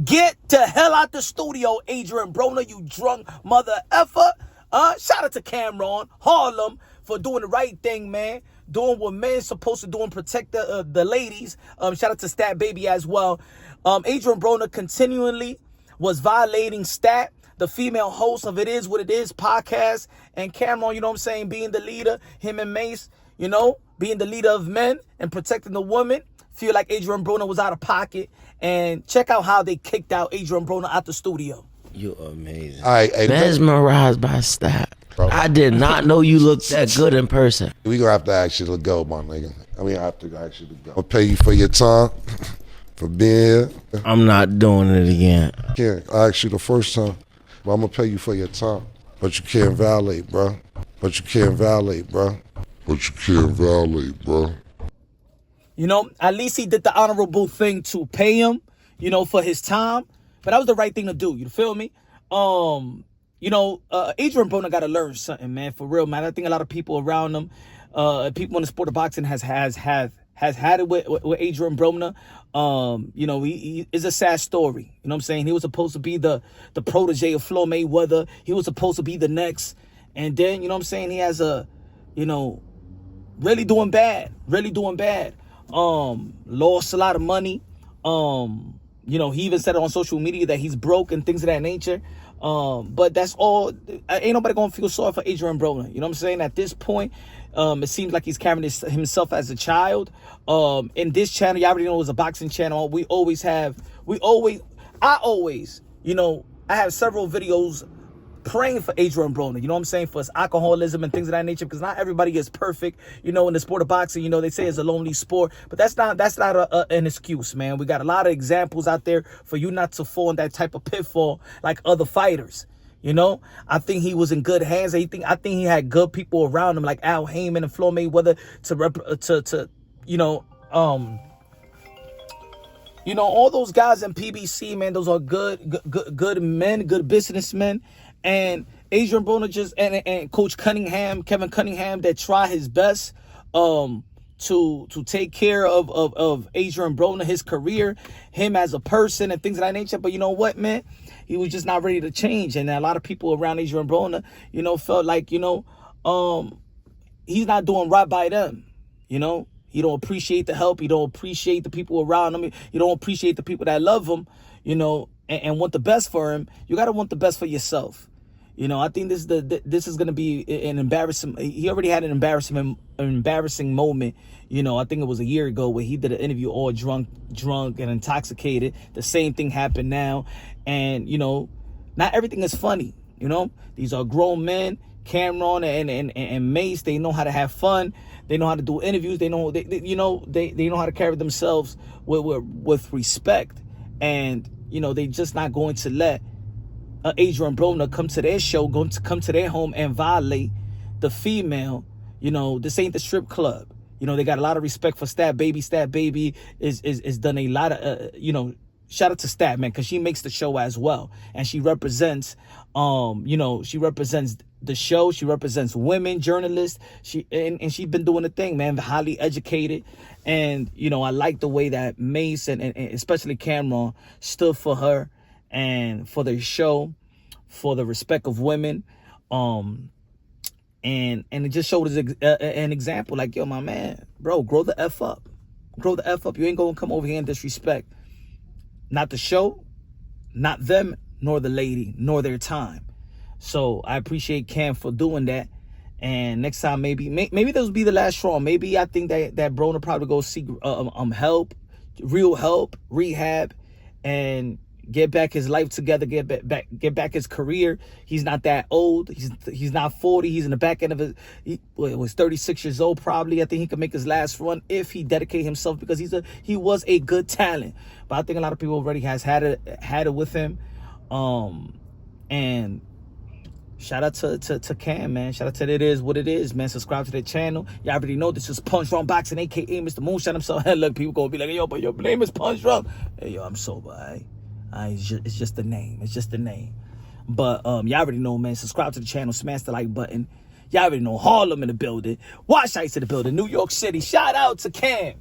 Get the hell out the studio, Adrien Broner, you drunk mother effer. Shout out to Cameron, Harlem, for doing the right thing, man. Doing what men's supposed to do and protect the ladies. Shout out to Stat Baby as well. Adrien Broner continually was violating Stat, the female host of It Is What It Is podcast. And Cameron, you know what I'm saying, being the leader, him and Mace, you know, being the leader of men and protecting the woman. Feel like Adrien Broner was out of pocket. And check out how they kicked out Adrien Broner out the studio. You're amazing. All right, hey, mesmerized by Stat. Bro. I did not know you looked that good in person. We gonna have to ask you to go, my nigga. I have to ask you to go. I'll pay you for your time, for being here. I'm not doing it again. I asked you the first time, but I'm gonna pay you for your time. But you can't violate, bro. But you can't violate, bro. But you can't violate, bro. You know, at least he did the honorable thing to pay him, you know, for his time. But that was the right thing to do. You feel me? You know, Adrien Broner got to learn something, man, for real, man. I think a lot of people around him, people in the sport of boxing has had it with Adrien Broner. You know, he is a sad story. You know what I'm saying? He was supposed to be the protege of Floyd Mayweather. He was supposed to be the next. And then, you know what I'm saying, he has you know, really doing bad. Lost a lot of money. You know, he even said it on social media that he's broke and things of that nature. But that's all. Ain't nobody gonna feel sorry for Adrien Broner. You know what I'm saying? At this point, it seems like he's carrying himself as a child. In this channel, you already know it's a boxing channel. I always, you know, I have several videos praying for Adrien Broner, you know what I'm saying, for his alcoholism and things of that nature, because not everybody is perfect, you know, in the sport of boxing. You know, they say it's a lonely sport, but that's not an excuse, man. We got a lot of examples out there for you not to fall in that type of pitfall like other fighters. You know, I think he was in good hands. I think he had good people around him, like Al Heyman and Floyd Mayweather, to you know, all those guys in PBC, man. Those are good men, good businessmen. And Adrien Broner and Coach Cunningham, Kevin Cunningham, that try his best to take care of Adrien Broner, his career, him as a person and things of that nature. But you know what, man? He was just not ready to change. And a lot of people around Adrien Broner, you know, felt like, you know, he's not doing right by them. You know, he don't appreciate the help. He don't appreciate the people around him. He don't appreciate the people that love him, you know, and want the best for him. You got to want the best for yourself. You know, I think this is going to be an embarrassing. He already had an embarrassing moment. You know, I think it was a year ago where he did an interview all drunk and intoxicated. The same thing happened now. And, you know, not everything is funny. You know, these are grown men. Cameron and Mace, they know how to have fun. They know how to do interviews. They know, they know how to carry themselves with respect. And, you know, they just not going to let Adrien Broner come to their show, come to their home and violate the female. You know, this ain't the strip club. You know, they got a lot of respect for Stat Baby. Stat Baby is done a lot of, you know, shout out to Stat, man, because she makes the show as well. And she represents, you know, she represents the show. She represents women, journalists. And she's been doing the thing, man, highly educated. And, you know, I like the way that Mace and especially Cameron stood for her and for their show, for the respect of women. And it just showed us an example, like, yo, my man, bro, grow the F up. Grow the F up. You ain't gonna come over here and disrespect not the show, not them, nor the lady, nor their time. So I appreciate Cam for doing that. And next time, maybe this will be the last straw. Maybe I think that Broner probably go seek help, real help, rehab, and get back his life together, get back his career. He's not that old. He's not 40. He's in the back end of his. He was 36 years old probably. I think he could make his last run if he dedicate himself, because he was a good talent. But I think a lot of people already has had it with him. And shout out to Cam, man. Shout out to It Is What It Is, man. Subscribe to the channel. Y'all already know this is Punch Drunk Boxing, aka Mr. Moonshine himself. Look, people gonna be like, yo, but your name is Punch Drunk. Hey, yo, I'm sober, all right? It's just the name. It's just the name. But y'all already know, man. Subscribe to the channel. Smash the like button. Y'all already know Harlem in the building. Wash Ice in the building. New York City. Shout out to Cam.